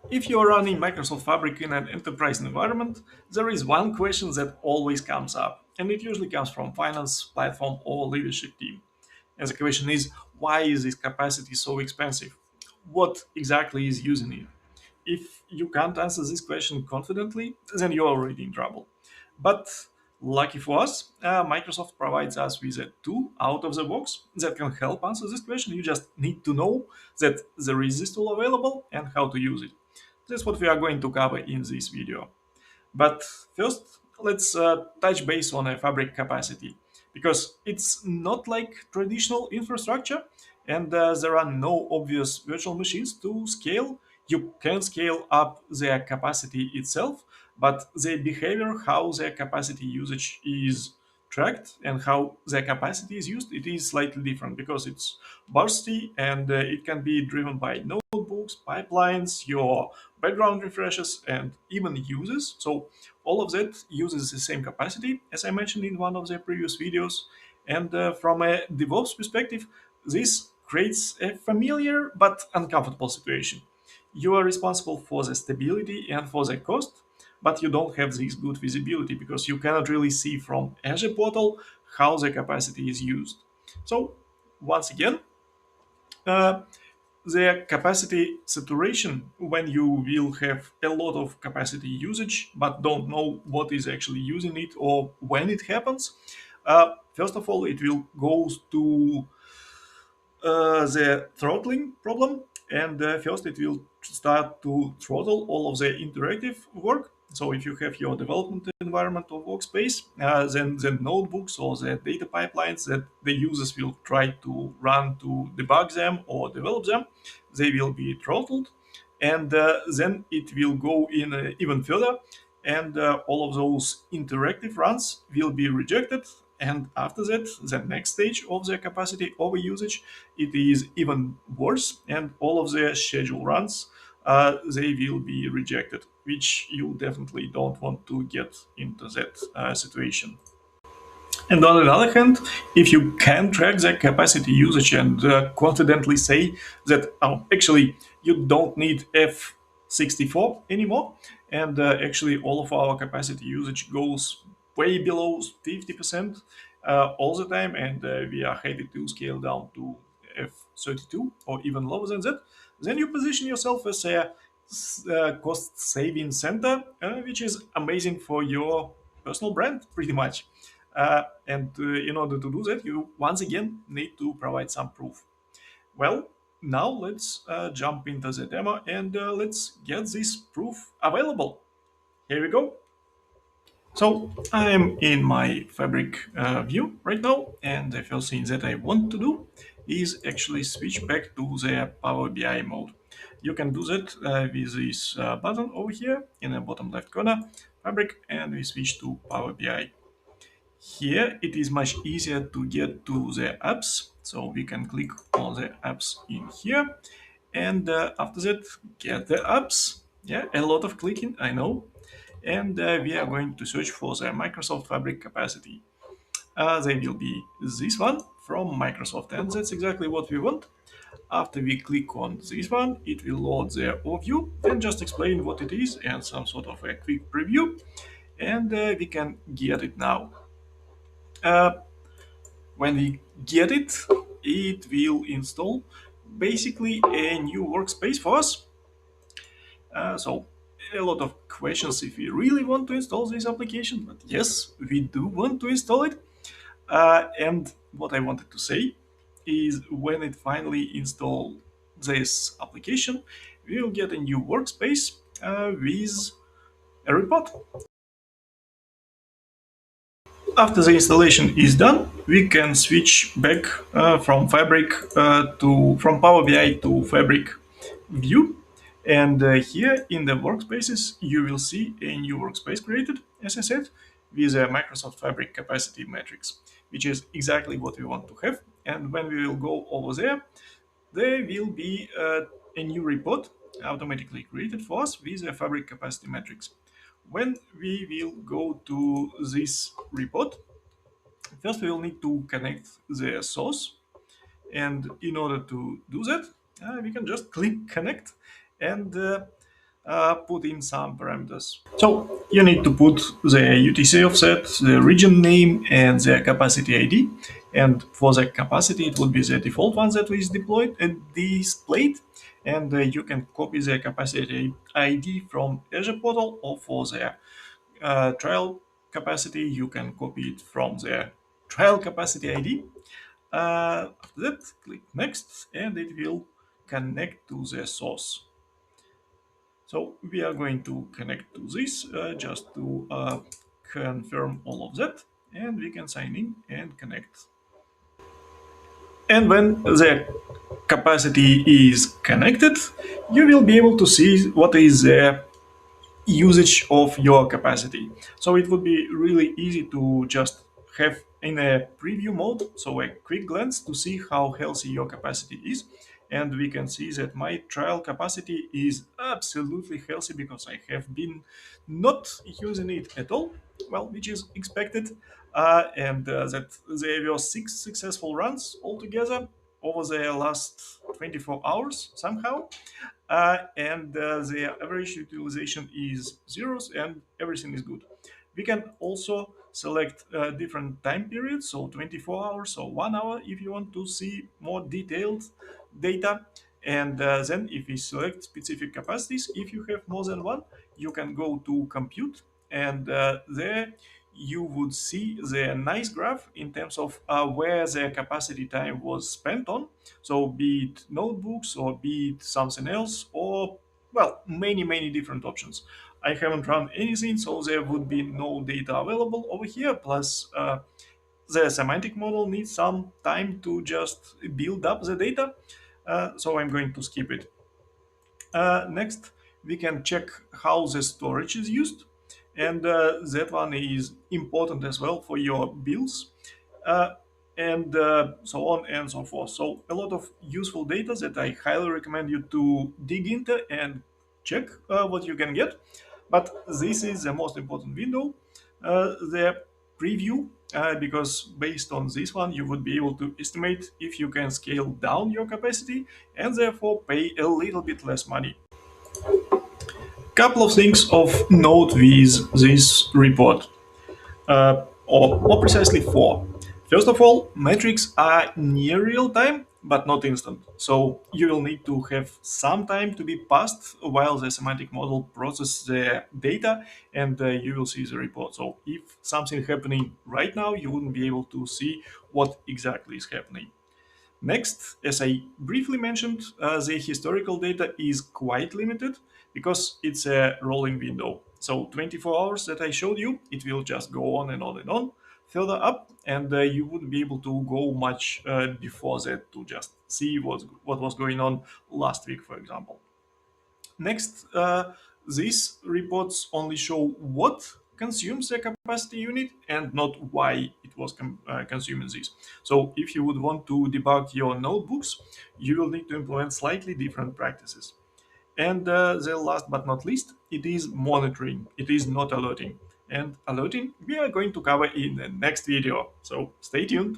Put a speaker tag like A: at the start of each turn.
A: If you are running Microsoft Fabric in an enterprise environment, there is one question that always comes up, and it usually comes from finance, platform, or leadership team. And the question is, why is this capacity so expensive? What exactly is using it? If you can't answer this question confidently, then you're already in trouble. But lucky for us, Microsoft provides us with a tool out of the box that can help answer this question. You just need to know that there is this tool available and how to use it. That's what we are going to cover in this video. But first, let's touch base on a fabric capacity because it's not like traditional infrastructure and there are no obvious virtual machines to scale. You can scale up their capacity itself, but their behavior, how their capacity usage is tracked and how their capacity is used, it is slightly different because it's bursty and it can be driven by notebooks, pipelines, your background refreshes, and even users. So all of that uses the same capacity as I mentioned in one of the previous videos. And from a DevOps perspective, this creates a familiar but uncomfortable situation. You are responsible for the stability and for the cost, but you don't have this good visibility because you cannot really see from Azure portal how the capacity is used. So once again, uh, the capacity saturation, when you will have a lot of capacity usage but don't know what is actually using it or when it happens. First of all, it will go to the throttling problem, and first it will start to throttle all of the interactive work. So if you have your development environment or workspace, then the notebooks or the data pipelines that the users will try to run to debug them or develop them, they will be throttled, and then it will go in even further, and all of those interactive runs will be rejected. And after that, the next stage of the capacity over usage, it is even worse, and all of the schedule runs, they will be rejected, which you definitely don't want to get into that situation. And on the other hand, if you can track the capacity usage and confidently say that actually you don't need F64 anymore, and actually all of our capacity usage goes way below 50% all the time, and we are happy to scale down to F32 or even lower than that, then you position yourself as a cost saving center, which is amazing for your personal brand, pretty much. And in order to do that, you once again need to provide some proof. Well, now let's jump into the demo and let's get this proof available. Here we go. So I'm in my Fabric view right now, and the first thing that I want to do is actually switch back to the Power BI mode. You can do that with this button over here in the bottom left corner, Fabric, and we switch to Power BI. Here it is much easier to get to the apps, so we can click on the apps in here, and after that get the apps. Yeah, a lot of clicking, I know. And we are going to search for the Microsoft Fabric capacity. They will be this one from Microsoft, and that's exactly what we want. After we click on this one, it will load the overview and just explain what it is and some sort of a quick preview, and we can get it now. Uh, when we get it, it will install basically a new workspace for us. So a lot of questions if we really want to install this application, but yes, we do want to install it. And what I wanted to say is when it finally installs this application, we will get a new workspace with a report. After the installation is done, we can switch back from Fabric from Power BI to Fabric view. And here in the workspaces, you will see a new workspace created, as I said, with a Microsoft Fabric capacity matrix, which is exactly what we want to have. And when we will go over there, there will be a new report automatically created for us with a Fabric capacity matrix. When we will go to this report, first we will need to connect the source. And in order to do that, we can just click connect, and put in some parameters. So you need to put the UTC offset, the region name, and the capacity ID. And for the capacity, it would be the default one that is deployed and displayed. And you can copy the capacity ID from Azure portal, or for the trial capacity, you can copy it from the trial capacity ID. After that, click next, and it will connect to the source. So we are going to connect to this just to confirm all of that, and we can sign in and connect. And when the capacity is connected, you will be able to see what is the usage of your capacity. So it would be really easy to just have in a preview mode, so a quick glance to see how healthy your capacity is. And we can see that my trial capacity is absolutely healthy because I have been not using it at all, well, which is expected. And that there were 6 successful runs altogether over the last 24 hours somehow. And the average utilization is zeros and everything is good. We can also select different time periods, so 24 hours or 1 hour if you want to see more detailed data. And then if we select specific capacities, if you have more than one, you can go to compute, and there you would see the nice graph in terms of where the capacity time was spent on. So be it notebooks or be it something else, or well, many different options. I haven't run anything, so there would be no data available over here. Plus, the semantic model needs some time to just build up the data, so I'm going to skip it. Next, we can check how the storage is used, and that one is important as well for your bills, uh, and so on and so forth. So a lot of useful data that I highly recommend you to dig into and check what you can get. But this is the most important window, the preview, because based on this one, you would be able to estimate if you can scale down your capacity and therefore pay a little bit less money. Couple of things of note with this report, or more precisely four. First of all, metrics are near real time, but not instant. So you will need to have some time to be passed while the semantic model processes the data, and you will see the report. So if something happening right now, you wouldn't be able to see what exactly is happening. Next, as I briefly mentioned, the historical data is quite limited because it's a rolling window. So 24 hours that I showed you, it will just go on and on and on further up, and you wouldn't be able to go much before that to just see what was going on last week, for example. Next, these reports only show what consumes a capacity unit and not why it was consuming this. So if you would want to debug your notebooks, you will need to implement slightly different practices. And the last but not least, it is monitoring. It is not alerting. And alerting we are going to cover in the next video. So stay tuned.